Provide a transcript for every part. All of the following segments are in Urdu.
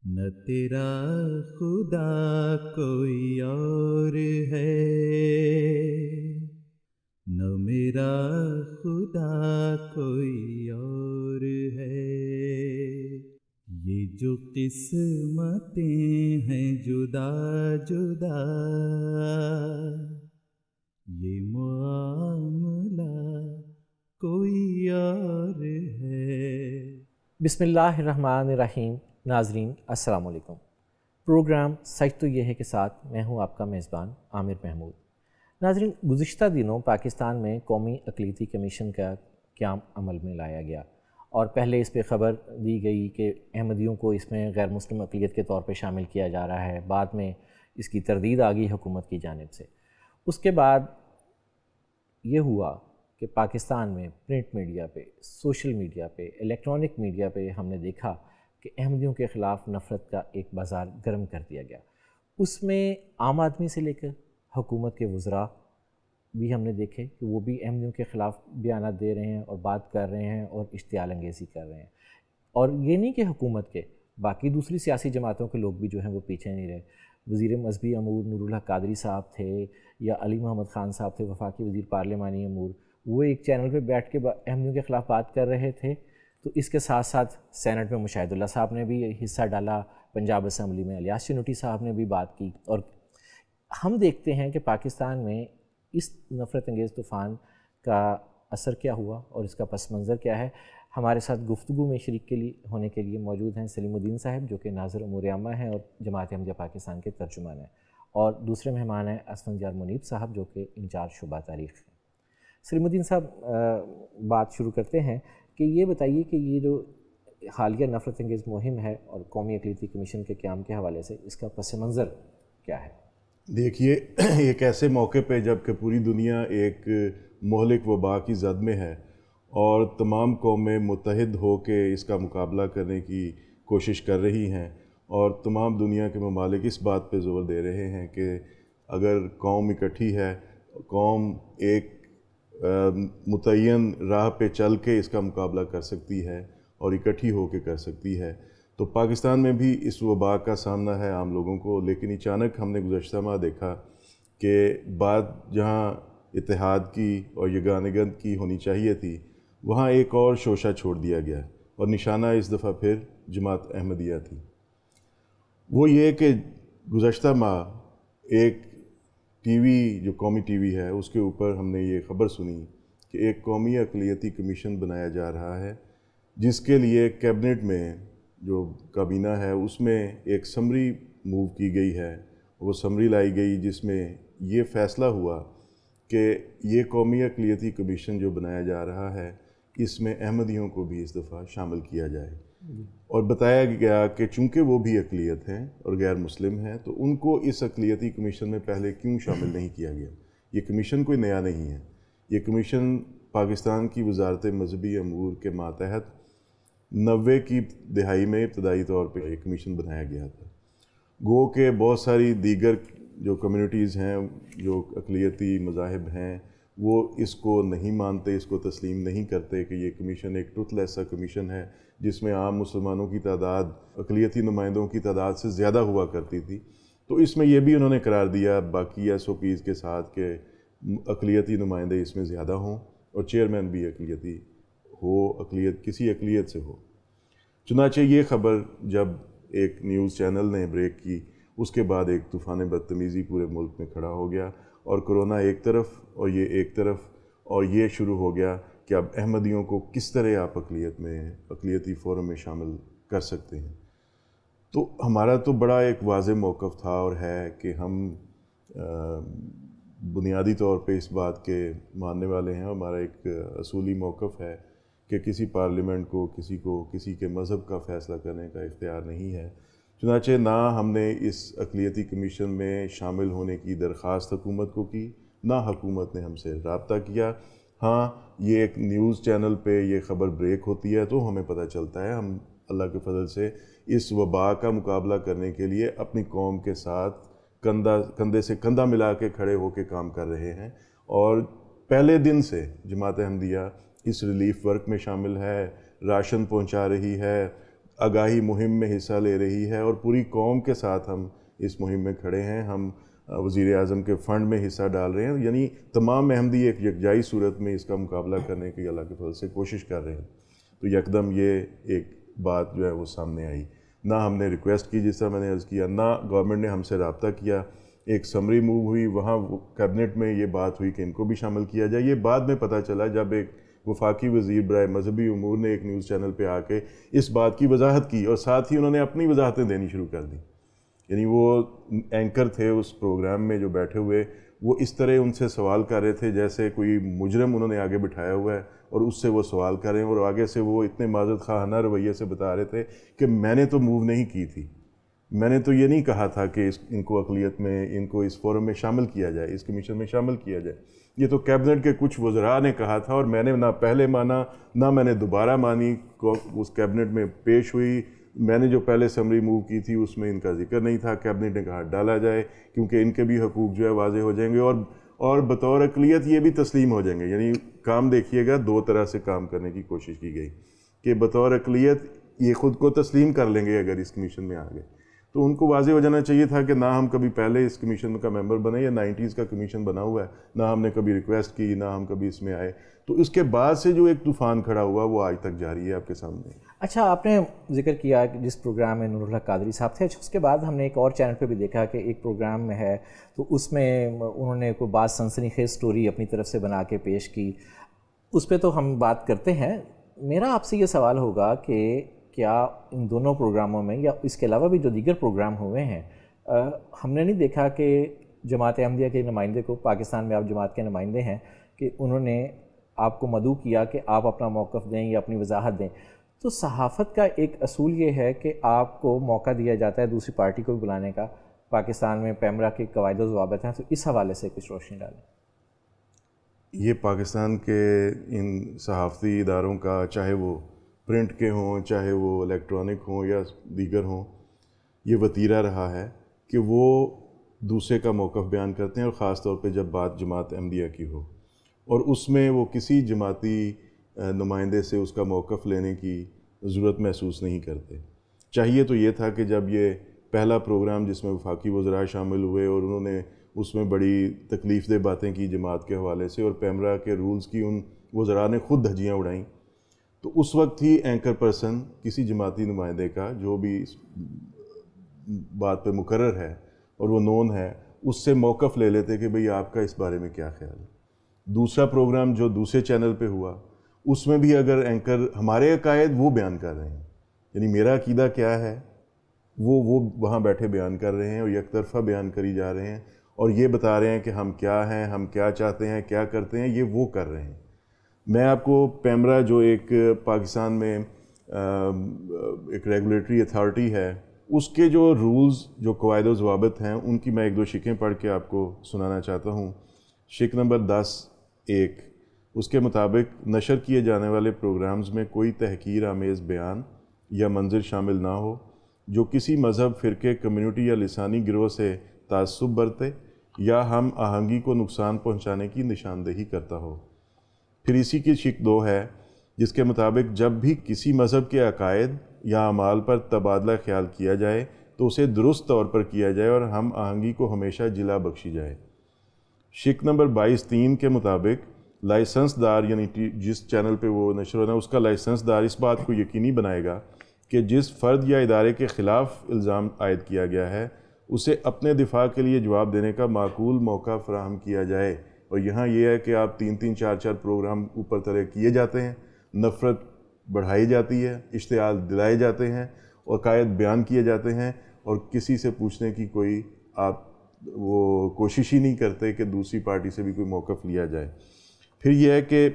نہ تیرا خدا کوئی اور ہے، نہ میرا خدا کوئی اور ہے، یہ جو قسمتیں ہیں جدا جدا، یہ معاملہ کوئی اور ہے۔ بسم اللہ الرحمن الرحیم۔ ناظرین السلام علیکم۔ پروگرام سچ تو یہ ہے کے ساتھ میں ہوں آپ کا میزبان عامر محمود۔ ناظرین، گزشتہ دنوں پاکستان میں قومی اقلیتی کمیشن کا قیام عمل میں لایا گیا اور پہلے اس پہ خبر دی گئی کہ احمدیوں کو اس میں غیر مسلم اقلیت کے طور پہ شامل کیا جا رہا ہے، بعد میں اس کی تردید آ گئی حکومت کی جانب سے۔ اس کے بعد یہ ہوا کہ پاکستان میں پرنٹ میڈیا پہ، سوشل میڈیا پہ، الیکٹرانک میڈیا پہ ہم نے دیکھا کہ احمدیوں کے خلاف نفرت کا ایک بازار گرم کر دیا گیا۔ اس میں عام آدمی سے لے کر حکومت کے وزراء بھی ہم نے دیکھے کہ وہ بھی احمدیوں کے خلاف بیانات دے رہے ہیں اور بات کر رہے ہیں اور اشتعال انگیزی کر رہے ہیں۔ اور یہ نہیں کہ حکومت کے باقی دوسری سیاسی جماعتوں کے لوگ بھی جو ہیں وہ پیچھے نہیں رہے۔ وزیر مذہبی امور نور الحق قادری صاحب تھے یا علی محمد خان صاحب تھے، وفاقی وزیر پارلیمانی امور، وہ ایک چینل پہ بیٹھ کے احمدیوں کے خلاف بات کر رہے تھے۔ تو اس کے ساتھ ساتھ سینٹ میں مشاہد اللہ صاحب نے بھی حصہ ڈالا، پنجاب اسمبلی میں الیاس چنوٹی صاحب نے بھی بات کی۔ اور ہم دیکھتے ہیں کہ پاکستان میں اس نفرت انگیز طوفان کا اثر کیا ہوا اور اس کا پس منظر کیا ہے۔ ہمارے ساتھ گفتگو میں شریک ہونے کے لیے موجود ہیں سلیم الدین صاحب، جو کہ ناظر امور عامہ ہیں اور جماعت احمدیہ پاکستان کے ترجمان ہیں، اور دوسرے مہمان ہیں اسفندیار منیب صاحب، جو کہ انچارج شعبہ تاریخ ہیں۔ سلیم الدین صاحب، بات شروع کرتے ہیں کہ یہ بتائیے کہ یہ جو حالیہ نفرت انگیز مہم ہے اور قومی اقلیتی کمیشن کے قیام کے حوالے سے اس کا پس منظر کیا ہے؟ دیکھیے، ایک ایسے موقع پہ جب کہ پوری دنیا ایک مہلک وبا کی زد میں ہے اور تمام قومیں متحد ہو کے اس کا مقابلہ کرنے کی کوشش کر رہی ہیں، اور تمام دنیا کے ممالک اس بات پہ زور دے رہے ہیں کہ اگر قوم اکٹھی ہے، قوم ایک متعین راہ پہ چل کے اس کا مقابلہ کر سکتی ہے اور اکٹھی ہو کے کر سکتی ہے، تو پاکستان میں بھی اس وبا کا سامنا ہے عام لوگوں کو۔ لیکن اچانک ہم نے گزشتہ ماہ دیکھا کہ بات جہاں اتحاد کی اور یگانگت کی ہونی چاہیے تھی، وہاں ایک اور شوشہ چھوڑ دیا گیا، اور نشانہ اس دفعہ پھر جماعت احمدیہ تھی۔ وہ یہ کہ گزشتہ ماہ ایک ٹی وی، جو قومی ٹی وی ہے، اس کے اوپر ہم نے یہ خبر سنی کہ ایک قومی اقلیتی کمیشن بنایا جا رہا ہے، جس کے لیے کیبنٹ میں جو کابینہ ہے اس میں ایک سمری موو کی گئی ہے۔ وہ سمری لائی گئی جس میں یہ فیصلہ ہوا کہ یہ قومی اقلیتی کمیشن جو بنایا جا رہا ہے، اس میں احمدیوں کو بھی اس دفعہ شامل کیا جائے، اور بتایا گیا کہ چونکہ وہ بھی اقلیت ہیں اور غیر مسلم ہیں، تو ان کو اس اقلیتی کمیشن میں پہلے کیوں شامل نہیں کیا گیا۔ یہ کمیشن کوئی نیا نہیں ہے، یہ کمیشن پاکستان کی وزارت مذہبی امور کے ماتحت 90 کی دہائی میں ابتدائی طور پہ یہ کمیشن بنایا گیا تھا۔ گو کہ بہت ساری دیگر جو کمیونٹیز ہیں، جو اقلیتی مذاہب ہیں، وہ اس کو نہیں مانتے، اس کو تسلیم نہیں کرتے کہ یہ کمیشن ایک ٹروتھ لیس سا کمیشن ہے، جس میں عام مسلمانوں کی تعداد اقلیتی نمائندوں کی تعداد سے زیادہ ہوا کرتی تھی۔ تو اس میں یہ بھی انہوں نے قرار دیا باقی ایس او پیز کے ساتھ کہ اقلیتی نمائندے اس میں زیادہ ہوں اور چیئرمین بھی اقلیتی ہو، کسی اقلیت سے ہو۔ چنانچہ یہ خبر جب ایک نیوز چینل نے بریک کی، اس کے بعد ایک طوفان بدتمیزی پورے ملک میں کھڑا ہو گیا، اور کرونا ایک طرف اور یہ ایک طرف، اور یہ شروع ہو گیا کہ اب احمدیوں کو کس طرح آپ اقلیتی فورم میں شامل کر سکتے ہیں۔ تو ہمارا تو بڑا ایک واضح موقف تھا اور ہے کہ ہم بنیادی طور پہ اس بات کے ماننے والے ہیں، ہمارا ایک اصولی موقف ہے کہ کسی پارلیمنٹ کو کسی کے مذہب کا فیصلہ کرنے کا اختیار نہیں ہے۔ چنانچہ نہ ہم نے اس اقلیتی کمیشن میں شامل ہونے کی درخواست حکومت کو کی، نہ حکومت نے ہم سے رابطہ کیا۔ ہاں، یہ ایک نیوز چینل پہ یہ خبر بریک ہوتی ہے تو ہمیں پتہ چلتا ہے، ہم اللہ کے فضل سے اس وبا کا مقابلہ کرنے کے لیے اپنی قوم کے ساتھ کندھے سے کندھا ملا کے کھڑے ہو کے کام کر رہے ہیں، اور پہلے دن سے جماعت احمدیہ اس ریلیف ورک میں شامل ہے، راشن پہنچا رہی ہے، آگاہی مہم میں حصہ لے رہی ہے اور پوری قوم کے ساتھ ہم اس مہم میں کھڑے ہیں. ہم وزیر اعظم کے فنڈ میں حصہ ڈال رہے ہیں, یعنی تمام احمدی ایک یکجائی صورت میں اس کا مقابلہ کرنے کی اللہ کے فضل سے کوشش کر رہے ہیں. تو یکدم یہ ایک بات جو ہے وہ سامنے آئی. نہ ہم نے ریکویسٹ کی جس طرح میں نے عرض کیا, نہ گورنمنٹ نے ہم سے رابطہ کیا. ایک سمری موو ہوئی, وہاں کیبنٹ میں یہ بات ہوئی کہ ان کو بھی شامل کیا جائے. یہ بعد میں پتہ چلا جب ایک وفاقی وزیر برائے مذہبی امور نے ایک نیوز چینل پہ آ کے اس بات کی وضاحت کی, اور ساتھ ہی انہوں نے اپنی وضاحتیں دینی شروع کر دیں. یعنی وہ اینکر تھے اس پروگرام میں جو بیٹھے ہوئے, وہ اس طرح ان سے سوال کر رہے تھے جیسے کوئی مجرم انہوں نے آگے بٹھایا ہوا ہے اور اس سے وہ سوال کر رہے ہیں, اور آگے سے وہ اتنے معذرت خواہانہ رویے سے بتا رہے تھے کہ میں نے تو موو نہیں کی تھی, میں نے تو یہ نہیں کہا تھا کہ ان کو اقلیت میں, ان کو اس فورم میں شامل کیا جائے, اس کمیشن میں شامل کیا جائے. یہ تو کیبنٹ کے کچھ وزراء نے کہا تھا, اور میں نے نہ پہلے مانا نہ میں نے دوبارہ مانی. اس کیبنٹ میں پیش ہوئی, میں نے جو پہلے سمری موو کی تھی اس میں ان کا ذکر نہیں تھا. کیبنٹ نے کہا ڈالا جائے کیونکہ ان کے بھی حقوق جو ہے واضح ہو جائیں گے اور بطور اقلیت یہ بھی تسلیم ہو جائیں گے. یعنی کام دیکھیے گا, دو طرح سے کام کرنے کی کوشش کی گئی کہ بطور اقلیت یہ خود کو تسلیم کر لیں گے اگر اس کمیشن میں آ گئے. تو ان کو واضح ہو جانا چاہیے تھا کہ نہ ہم کبھی پہلے اس کمیشن کا ممبر بنے, یا 90s کا کمیشن بنا ہوا ہے, نہ ہم نے کبھی ریکویسٹ کی, نہ ہم کبھی اس میں آئے. تو اس کے بعد سے جو ایک طوفان کھڑا ہوا وہ آج تک جاری ہے آپ کے سامنے. اچھا, آپ نے ذکر کیا کہ جس پروگرام میں نور اللہ قادری صاحب تھے, اس کے بعد ہم نے ایک اور چینل پہ بھی دیکھا کہ ایک پروگرام میں ہے تو اس میں انہوں نے کوئی بات سنسنی خیز سٹوری اپنی طرف سے بنا کے پیش کی. اس پہ تو ہم بات کرتے ہیں. میرا آپ سے یہ سوال ہوگا کہ کیا ان دونوں پروگراموں میں یا اس کے علاوہ بھی جو دیگر پروگرام ہوئے ہیں, ہم نے نہیں دیکھا کہ جماعت احمدیہ کے نمائندے کو, پاکستان میں آپ جماعت کے نمائندے ہیں, کہ انہوں نے آپ کو مدعو کیا کہ آپ اپنا موقف دیں یا اپنی وضاحت دیں. تو صحافت کا ایک اصول یہ ہے کہ آپ کو موقع دیا جاتا ہے دوسری پارٹی کو بھی بلانے کا. پاکستان میں پیمرا کے قواعد و ضوابط ہیں, تو اس حوالے سے کچھ روشنی ڈالیں. یہ پاکستان کے ان صحافتی اداروں کا, چاہے وہ پرنٹ کے ہوں, چاہے وہ الیکٹرانک ہوں یا دیگر ہوں, یہ وتیرہ رہا ہے کہ وہ دوسرے کا موقف بیان کرتے ہیں, اور خاص طور پہ جب بات جماعت احمدیہ کی ہو, اور اس میں وہ کسی جماعتی نمائندے سے اس کا موقف لینے کی ضرورت محسوس نہیں کرتے. چاہیے تو یہ تھا کہ جب یہ پہلا پروگرام جس میں وفاقی وزراء شامل ہوئے اور انہوں نے اس میں بڑی تکلیف دہ باتیں کی جماعت کے حوالے سے, اور پیمرا کے رولز کی ان وزراء نے خود دھجیاں اڑائیں, تو اس وقت ہی اینکر پرسن کسی جماعتی نمائندے کا جو بھی اس بات پہ مقرر ہے اور وہ نون ہے, اس سے موقف لے لیتے کہ بھئی آپ کا اس بارے میں کیا خیال ہے. دوسرا پروگرام جو دوسرے چینل پہ ہوا, اس میں بھی اگر اینکر ہمارے عقائد وہ بیان کر رہے ہیں, یعنی میرا عقیدہ کیا ہے وہ وہاں بیٹھے بیان کر رہے ہیں, اور یک طرفہ بیان کری جا رہے ہیں, اور یہ بتا رہے ہیں کہ ہم کیا ہیں, ہم کیا چاہتے ہیں, کیا کرتے ہیں, یہ وہ کر رہے ہیں. میں آپ کو پیمرا جو ایک پاکستان میں ایک ریگولیٹری اتھارٹی ہے, اس کے جو رولز, جو قواعد و ضوابط ہیں, ان کی میں ایک دو شکیں پڑھ کے آپ کو سنانا چاہتا ہوں. شک نمبر 10(1), اس کے مطابق نشر کیے جانے والے پروگرامز میں کوئی تحقیر آمیز بیان یا منظر شامل نہ ہو جو کسی مذہب, فرقے, کمیونٹی یا لسانی گروہ سے تعصب برتے یا ہم آہنگی کو نقصان پہنچانے کی نشاندہی کرتا ہو. پھر اسی کی شک 2 ہے جس کے مطابق جب بھی کسی مذہب کے عقائد یا اعمال پر تبادلہ خیال کیا جائے تو اسے درست طور پر کیا جائے اور ہم آہنگی کو ہمیشہ جلا بخشی جائے. شک نمبر 22(3) کے مطابق لائسنس دار, یعنی جس چینل پہ وہ نشر ہونا ہے اس کا لائسنس دار اس بات کو یقینی بنائے گا کہ جس فرد یا ادارے کے خلاف الزام عائد کیا گیا ہے اسے اپنے دفاع کے لیے جواب دینے کا معقول موقع فراہم کیا جائے. اور یہاں یہ ہے کہ آپ 3 4 پروگرام اوپر تلے کیے جاتے ہیں, نفرت بڑھائی جاتی ہے, اشتعال دلائے جاتے ہیں, عقائد بیان کیے جاتے ہیں, اور کسی سے پوچھنے کی کوئی آپ وہ کوشش ہی نہیں کرتے کہ دوسری پارٹی سے بھی کوئی موقف لیا جائے. پھر یہ ہے کہ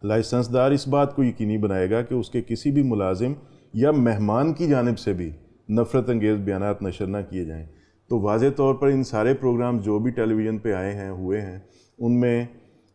لائسنس دار اس بات کو یقینی بنائے گا کہ اس کے کسی بھی ملازم یا مہمان کی جانب سے بھی نفرت انگیز بیانات نشر نہ کیے جائیں. تو واضح طور پر ان سارے پروگرام جو بھی ٹیلی ویژن پہ آئے ہیں, ہوئے ہیں, ان میں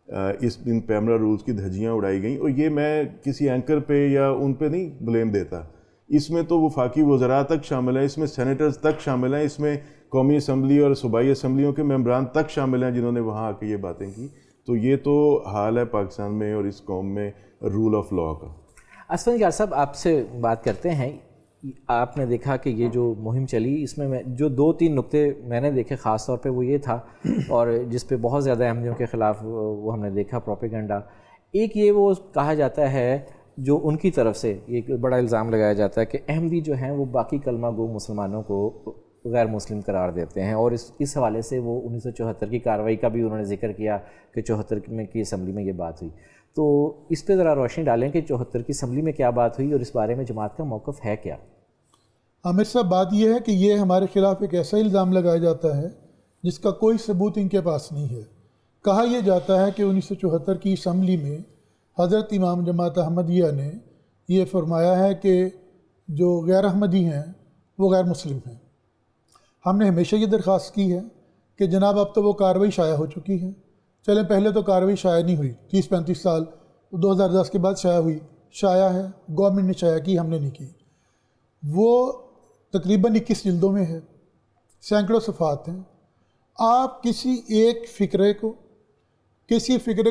ان پیمرا رولز کی دھجیاں اڑائی گئیں. اور یہ میں کسی اینکر پہ یا ان پہ نہیں بلیم دیتا, اس میں تو وفاقی وزراء تک شامل ہیں, اس میں سینیٹرز تک شامل ہیں, اس میں قومی اسمبلی اور صوبائی اسمبلیوں کے ممبران تک شامل ہیں جنہوں نے وہاں آ کے یہ باتیں کی. تو یہ تو حال ہے پاکستان میں اور اس قوم میں رول آف لاء کا. اسفندیار صاحب, آپ سے بات کرتے ہیں. آپ نے دیکھا کہ یہ جو مہم چلی اس میں جو 2-3 نقطے میں نے دیکھے خاص طور پہ وہ یہ تھا، اور جس پہ بہت زیادہ احمدیوں کے خلاف وہ ہم نے دیکھا پروپیگنڈا. ایک یہ وہ کہا جاتا ہے جو ان کی طرف سے ایک بڑا الزام لگایا جاتا ہے کہ احمدی جو ہیں وہ باقی کلمہ گو مسلمانوں کو غیر مسلم قرار دیتے ہیں، اور اس حوالے سے وہ 1974 کی کارروائی کا بھی انہوں نے ذکر کیا کہ 74 میں کی اسمبلی میں یہ بات ہوئی. تو اس پہ ذرا روشنی ڈالیں کہ 74 کی اسمبلی میں کیا بات ہوئی اور اس بارے میں جماعت کا موقف ہے کیا؟ عامر صاحب، بات یہ ہے کہ یہ ہمارے خلاف ایک ایسا الزام لگایا جاتا ہے جس کا کوئی ثبوت ان کے پاس نہیں ہے. کہا یہ جاتا ہے کہ 1974 کی اسمبلی میں حضرت امام جماعت احمدیہ نے یہ فرمایا ہے کہ جو غیر احمدی ہیں وہ غیر مسلم ہیں. ہم نے ہمیشہ یہ درخواست کی ہے کہ جناب اب تو وہ کارروائی شائع ہو چکی ہے. چلیں پہلے تو کارروائی شائع نہیں ہوئی، 30-35 سال 2010 کے بعد شائع ہوئی. شائع ہے، گورنمنٹ نے شائع کی، ہم نے نہیں کی. وہ تقریباً 21 جلدوں میں ہے، سینکڑوں صفحات ہیں. آپ کسی ایک فقرے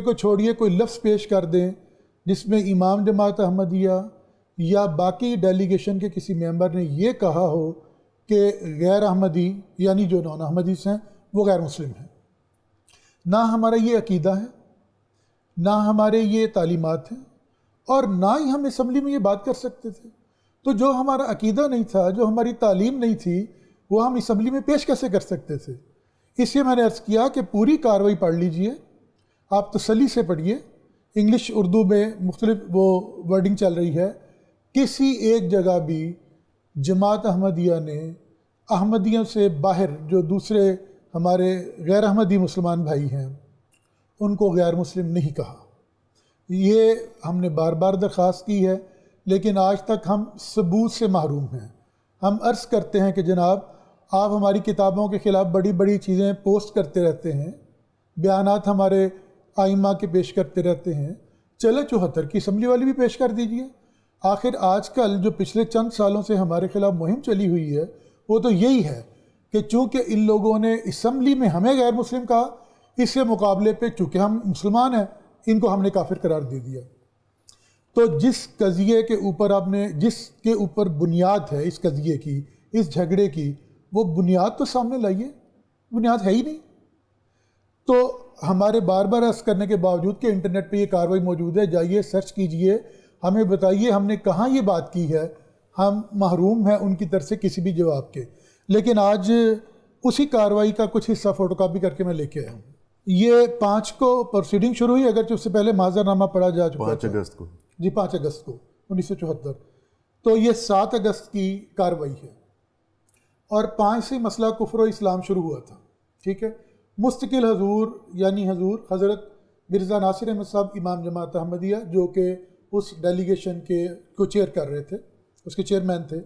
کو چھوڑیے، کوئی لفظ پیش کر دیں جس میں امام جماعت احمدیہ یا باقی ڈیلیگیشن کے کسی ممبر نے یہ کہا ہو کہ غیر احمدی یعنی جو نان احمدیز ہیں وہ غیر مسلم ہیں. نہ ہمارا یہ عقیدہ ہے، نہ ہمارے یہ تعلیمات ہیں، اور نہ ہی ہم اسمبلی میں یہ بات کر سکتے تھے. تو جو ہمارا عقیدہ نہیں تھا، جو ہماری تعلیم نہیں تھی، وہ ہم اسمبلی میں پیش کیسے کر سکتے تھے؟ اس لیے میں نے عرض کیا کہ پوری کارروائی پڑھ لیجئے، آپ تسلی سے پڑھیے. انگلش اردو میں مختلف وہ ورڈنگ چل رہی ہے. کسی ایک جگہ بھی جماعت احمدیہ نے احمدیوں سے باہر جو دوسرے ہمارے غیر احمدی مسلمان بھائی ہیں ان کو غیر مسلم نہیں کہا. یہ ہم نے بار بار درخواست کی ہے، لیکن آج تک ہم ثبوت سے محروم ہیں. ہم عرض کرتے ہیں کہ جناب آپ ہماری کتابوں کے خلاف بڑی بڑی چیزیں پوسٹ کرتے رہتے ہیں، بیانات ہمارے آئمہ کے پیش کرتے رہتے ہیں، چلے 74 کی اسمبلی والی بھی پیش کر دیجئے. آخر آج کل جو پچھلے چند سالوں سے ہمارے خلاف مہم چلی ہوئی ہے وہ تو یہی ہے کہ چونکہ ان لوگوں نے اسمبلی میں ہمیں غیر مسلم کہا، اس کے مقابلے پہ چونکہ ہم مسلمان ہیں ان کو ہم نے کافر قرار دے دیا. تو جس قضیے کے اوپر جس کے اوپر بنیاد ہے اس قضیے کی، اس جھگڑے کی، وہ بنیاد تو سامنے لائیے. بنیاد ہے ہی نہیں. تو ہمارے بار بار عرض کرنے کے باوجود کہ انٹرنیٹ پہ یہ کارروائی موجود ہے، جائیے سرچ کیجئے، ہمیں بتائیے ہم نے کہاں یہ بات کی ہے. ہم محروم ہیں ان کی طرف سے کسی بھی جواب کے. لیکن آج اسی کارروائی کا کچھ حصہ فوٹو کاپی کر کے میں لے کے آیا ہوں. یہ 5 کو پروسیڈنگ شروع ہوئی، اگرچہ اس سے پہلے معذر نامہ پڑھا جا چکا 5 اگست کو. جی 5 اگست کو 1974. تو یہ 7 اگست کی کارروائی ہے، اور 5 سے مسئلہ کفر و اسلام شروع ہوا تھا. ٹھیک ہے. مستقل حضور یعنی حضور حضرت مرزا ناصر احمد صاحب امام جماعت احمدیہ، جو کہ اس ڈیلیگیشن کو چیئر کر رہے تھے، اس کے چیئرمین تھے،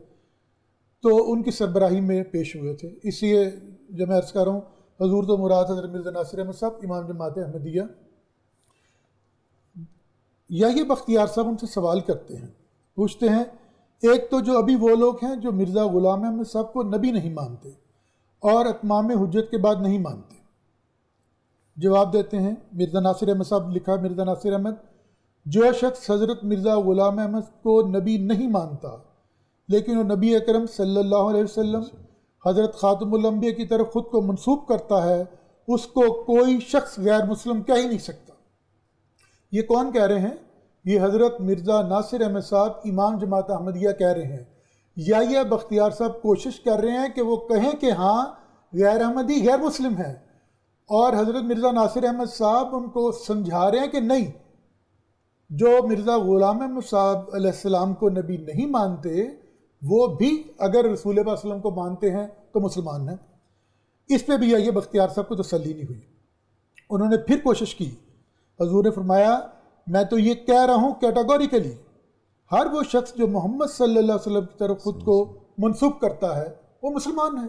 تو ان کی سربراہی میں پیش ہوئے تھے. اس لیے جب میں عرض کر رہا ہوں حضور تو مراد حضرت مرزا ناصر احمد صاحب امام جماعت احمدیہ. یہ بختیار صاحب ان سے سوال کرتے ہیں، پوچھتے ہیں، ایک تو جو ابھی وہ لوگ ہیں جو مرزا غلام احمد صاحب کو نبی نہیں مانتے اور اتمام حجت کے بعد نہیں مانتے. جواب دیتے ہیں مرزا ناصر احمد صاحب، لکھا مرزا ناصر احمد، جو شخص حضرت مرزا غلام احمد کو نبی نہیں مانتا لیکن وہ نبی اکرم صلی اللہ علیہ وسلم حضرت خاتم الانبیاء کی طرف خود کو منسوب کرتا ہے، اس کو کوئی شخص غیر مسلم کہہ ہی نہیں سکتا. یہ کون کہہ رہے ہیں؟ یہ حضرت مرزا ناصر احمد صاحب امام جماعت احمدیہ کہہ رہے ہیں. یا بختیار صاحب کوشش کر رہے ہیں کہ وہ کہیں کہ ہاں غیر احمدی غیر مسلم ہیں، اور حضرت مرزا ناصر احمد صاحب ان کو سمجھا رہے ہیں کہ نہیں، جو مرزا غلام احمد صاحب علیہ السلام کو نبی نہیں مانتے وہ بھی اگر رسول اللہ صلی اللہ علیہ وسلم کو مانتے ہیں تو مسلمان ہیں. اس پہ بھی یہ بختیار صاحب کو تسلی نہیں ہوئی. انہوں نے پھر کوشش کی. حضور نے فرمایا، میں تو یہ کہہ رہا ہوں کیٹاگوریکلی، ہر وہ شخص جو محمد صلی اللہ علیہ وسلم کی طرف خود کو منسوب کرتا ہے وہ مسلمان ہے.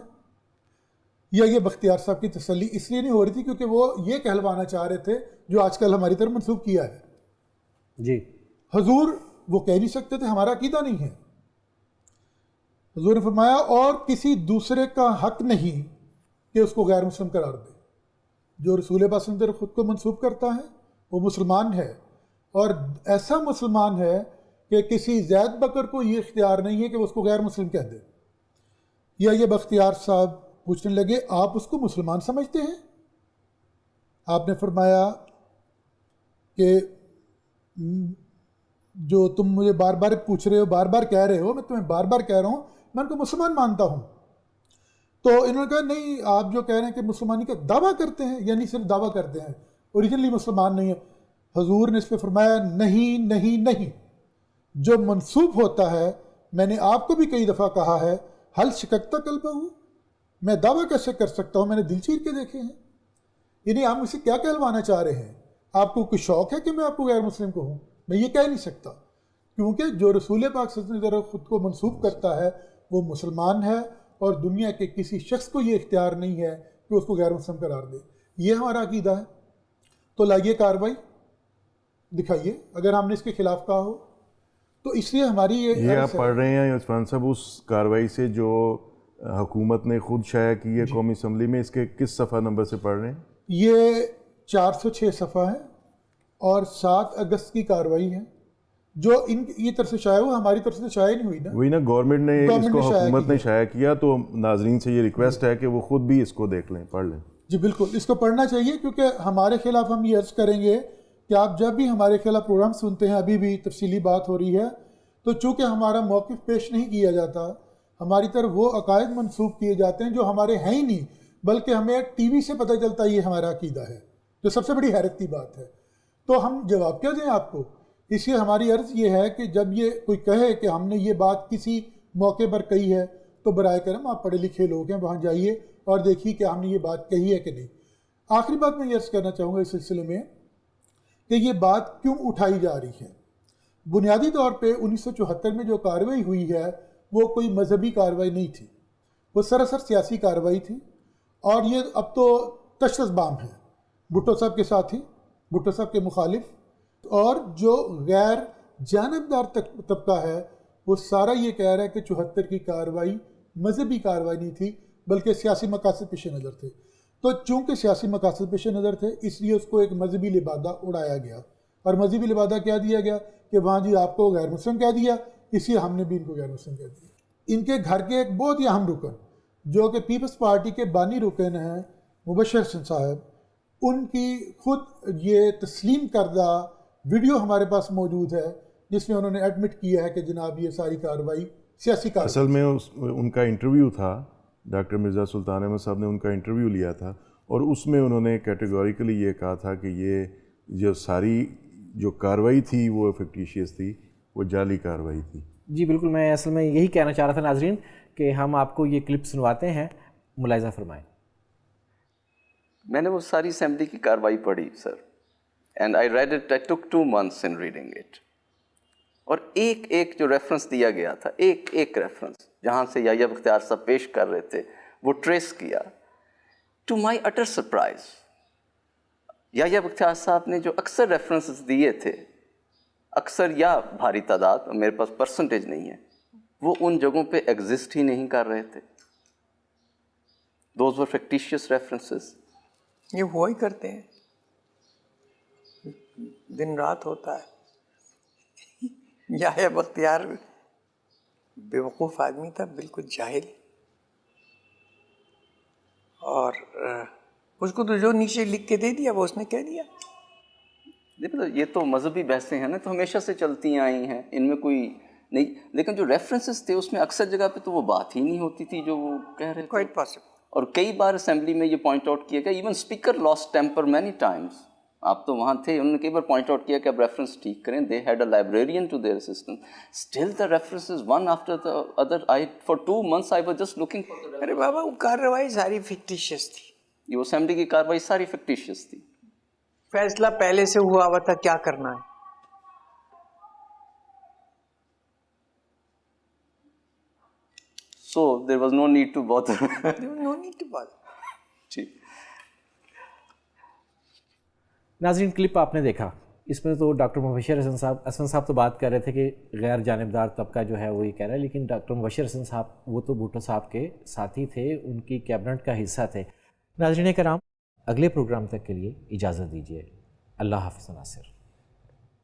یہ بختیار صاحب کی تسلی اس لیے نہیں ہو رہی تھی کیونکہ وہ یہ کہلوانا چاہ رہے تھے جو آج کل ہماری طرف منسوب کیا ہے. جی حضور وہ کہہ نہیں سکتے تھے ہمارا عقیدہ نہیں ہے. حضور نے فرمایا اور کسی دوسرے کا حق نہیں کہ اس کو غیر مسلم قرار دے. جو رسول اللہ صلی اللہ علیہ وسلم خود کو منسوب کرتا ہے وہ مسلمان ہے، اور ایسا مسلمان ہے کہ کسی زید بکر کو یہ اختیار نہیں ہے کہ وہ اس کو غیر مسلم کہہ دے. یا یہ بختیار صاحب پوچھنے لگے آپ اس کو مسلمان سمجھتے ہیں؟ آپ نے فرمایا کہ جو تم مجھے بار بار پوچھ رہے ہو، بار بار کہہ رہے ہو، میں تمہیں بار بار کہہ رہا ہوں میں ان کو مسلمان مانتا ہوں. تو انہوں نے کہا نہیں، آپ جو کہہ رہے ہیں کہ مسلمانی کا دعویٰ کرتے ہیں، یعنی صرف دعویٰ کرتے ہیں، اوریجنلی مسلمان نہیں ہے. حضور نے اس پہ فرمایا نہیں نہیں نہیں، جو منسوب ہوتا ہے، میں نے آپ کو بھی کئی دفعہ کہا ہے، حل شککتا قلبہ ہوں، میں دعویٰ کیسے کر سکتا ہوں، میں نے دل چیر کے دیکھے ہیں. یعنی آپ مجھ سے کیا کہلوانا چاہ رہے ہیں؟ آپ کو کوئی شوق ہے کہ میں آپ کو غیر مسلم کہوں؟ میں یہ کہہ نہیں سکتا، کیونکہ جو رسول پاک صلی اللہ علیہ وسلم خود کو منسوب کرتا ہے وہ مسلمان ہے، اور دنیا کے کسی شخص کو یہ اختیار نہیں ہے کہ اس کو غیر مسلم قرار دے. یہ ہمارا عقیدہ ہے. تو لائیے کاروائی دکھائیے اگر ہم نے اس کے خلاف کہا ہو تو. اس لیے ہماری یہ آپ پڑھ رہے ہیں عثمان صاحب اس کاروائی سے جو حکومت نے خود شائع کی ہے قومی اسمبلی میں، اس کے کس صفحہ نمبر سے پڑھ رہے ہیں؟ یہ 406 صفحہ ہے اور 7 اگست کی کاروائی ہے جو ان کی طرف سے شائع ہوا، ہماری طرف سے شائع نہیں ہوئی نا. وہی نا، گورنمنٹ نے اس کو حکومت نے شائع کیا، تو ناظرین سے یہ ریکویسٹ ہے کہ وہ خود بھی اس کو دیکھ لیں، پڑھ لیں. جی بالکل، اس کو پڑھنا چاہیے، کیونکہ ہمارے خلاف ہم یہ عرض کریں گے کہ آپ جب بھی ہمارے خلاف پروگرام سنتے ہیں، ابھی بھی تفصیلی بات ہو رہی ہے، تو چونکہ ہمارا موقف پیش نہیں کیا جاتا، ہماری طرف وہ عقائد منسوب کیے جاتے ہیں جو ہمارے ہیں ہی نہیں، بلکہ ہمیں ٹی وی سے پتہ چلتا ہے یہ ہمارا عقیدہ ہے، جو سب سے بڑی حیرت کی بات ہے. تو ہم جواب کیا دیں آپ کو؟ اس لیے ہماری عرض یہ ہے کہ جب یہ کوئی کہے کہ ہم نے یہ بات کسی موقع پر کہی ہے تو برائے کرم آپ پڑھے لکھے لوگ ہیں، وہاں جائیے اور دیکھیے کہ ہم نے یہ بات کہی ہے کہ نہیں. آخری بات میں یہ عرض کرنا چاہوں گا اس سلسلے میں کہ یہ بات کیوں اٹھائی جا رہی ہے. بنیادی طور پہ 1974 میں جو کارروائی ہوئی ہے وہ کوئی مذہبی کارروائی نہیں تھی، وہ سراسر سیاسی کارروائی تھی. اور یہ اب تو تشخص بام ہے، بھٹو صاحب کے ساتھی، بھٹو صاحب کے مخالف، اور جو غیر جانبدار طبقہ ہے وہ سارا یہ کہہ رہا ہے کہ 74 کی کارروائی مذہبی کارروائی نہیں تھی بلکہ سیاسی مقاصد پیش نظر تھے. تو چونکہ سیاسی مقاصد پیش نظر تھے اس لیے اس کو ایک مذہبی لبادہ اڑایا گیا، اور مذہبی لبادہ کیا دیا گیا کہ وہاں جی آپ کو غیر مسلم کہہ دیا، اس لیے ہم نے بھی ان کو غیر مسلم کہہ دیا. ان کے گھر کے ایک بہت ہی اہم رکن جو کہ پیپلز پارٹی کے بانی رکن ہیں مبشر حسن صاحب، ان کی خود یہ تسلیم کردہ ویڈیو ہمارے پاس موجود ہے جس میں انہوں نے ایڈمٹ کیا ہے کہ جناب یہ ساری کارروائی سیاسی کارروائی. اصل میں ان کا انٹرویو تھا، ڈاکٹر مرزا سلطان احمد صاحب نے ان کا انٹرویو لیا تھا، اور اس میں انہوں نے کیٹیگوریکلی یہ کہا تھا کہ یہ جو ساری جو کارروائی تھی وہ فکٹیشیس تھی، وہ جعلی کارروائی تھی. جی بالکل، میں اصل میں یہی کہنا چاہ رہا تھا ناظرین کہ ہم آپ کو یہ کلپ سنواتے ہیں، ملاحظہ فرمائیں. میں نے وہ ساری اسمبلی کی کارروائی پڑھی sir, and I read it, I took 2 months in reading it. اور ایک ایک جو ریفرنس دیا گیا تھا، ایک ایک ریفرنس جہاں سے یحییٰ بختیار صاحب پیش کر رہے تھے وہ ٹریس کیا. ٹو مائی اٹر سرپرائز یحییٰ بختیار صاحب نے جو اکثر ریفرنسز دیے تھے، اکثر یا بھاری تعداد، میرے پاس پرسنٹیج نہیں ہے، وہ ان جگہوں پہ ایگزسٹ ہی نہیں کر رہے تھے. Those were factitious references. یہ ہوا ہی کرتے ہیں، دن رات ہوتا ہے. یحییٰ بختیار بیوقوف آدمی تھا، بالکل جاہل، اور اس کو تو جو نیچے لکھ کے دے دیا وہ اس نے کہہ دیا. دیکھو یہ تو مذہبی بحثیں ہیں نا، تو ہمیشہ سے چلتی آئی ہیں، ان میں کوئی نہیں، لیکن جو ریفرنسز تھے اس میں اکثر جگہ پہ تو وہ بات ہی نہیں ہوتی تھی جو وہ کہہ رہے تھے. Quite possible. اور کئی بار اسمبلی میں یہ پوائنٹ آؤٹ کیا گیا، even speaker last temper many Times. آپ تو وہاں تھے، انہوں نے کئی بار پوائنٹ آؤٹ کیا کہ اب ریفرنس ٹھیک کریں. They had a librarian to their assistant, still the references one after the other. For 2 months I was just looking for. ارے بابا وہ کارروائی ساری فکٹیشیس تھی، یہ اسمبلی کی کاروائی ساری فکٹیشیس تھی. فیصلہ پہلے سے ہوا ہوا تھا کیا کرنا ہے. So there was no need to bother. No need to bother. ٹھیک. ناظرین کلپ آپ نے دیکھا، اس میں تو ڈاکٹر مبشر حسن صاحب تو بات کر رہے تھے کہ غیر جانبدار طبقہ جو ہے وہ یہ کہہ رہا ہے، لیکن ڈاکٹر مبشر حسن صاحب وہ تو بھٹو صاحب کے ساتھی تھے، ان کی کیبنٹ کا حصہ تھے. ناظرین کرام، اگلے پروگرام تک کے لیے اجازت دیجیے. اللہ حافظ ناصر.